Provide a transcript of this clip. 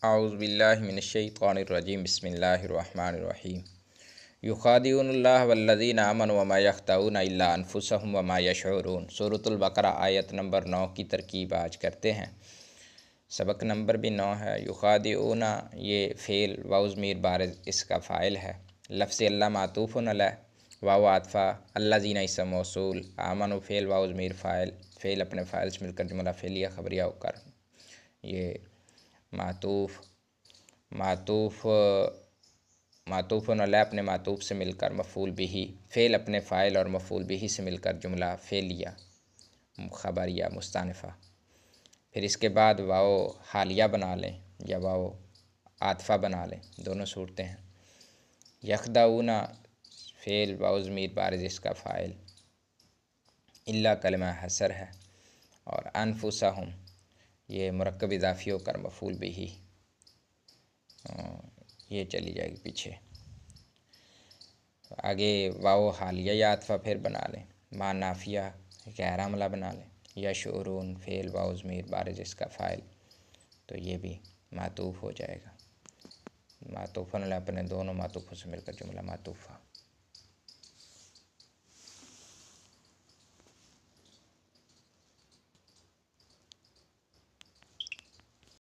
اعوذ باللہ من الشیطان الرجیم بسم اللہ الرحمن الرحیم یخادعون اللہ والذین آمنوا وما یخدعون الا انفسهم وما یشعرون۔ سورۃ البقرہ آیت نمبر 9 کی ترکیب آج کرتے ہیں۔ سبق نمبر بھی 9 ہے۔ یخادعون یہ فعل واو ضمیر بارز اس کا فاعل ہے۔ لفظ اللہ معطوف علیہ، واو عاطفہ، الذین اسم موصول، آمنوا فعل واو ضمیر فاعل، فعل اپنے فاعل سے مل کر جملہ فعلیہ خبریہ ہو کر یہ معطوف علیہ اپنے معطوف سے مل کر مفعول بہ، فعل اپنے فاعل اور مفعول بہ سے مل کر جملہ فعلیہ خبریہ مستأنفہ۔ پھر اس کے بعد واو حالیہ بنا لیں یا واو عاطفہ بنا لیں، دونوں صورتیں ہیں۔ یخدعون فعل واو ضمیر بارز اس کا فاعل، الا کلمہ حصر ہے، اور انفسہم یہ مرکب اضافی ہو کر مفعول بہ، یہ چلی جائے گی پیچھے۔ آگے واو حالیہ یا عاطفہ پھر بنا لیں، ما نافیہ غیر عاملہ بنا لیں۔ یشعرون فعل واو ضمیر بارز اس کا فاعل، تو یہ بھی معطوف ہو جائے گا، معطوف علیہ اپنے دونوں معطوفوں سے مل کر جملہ معطوفہ۔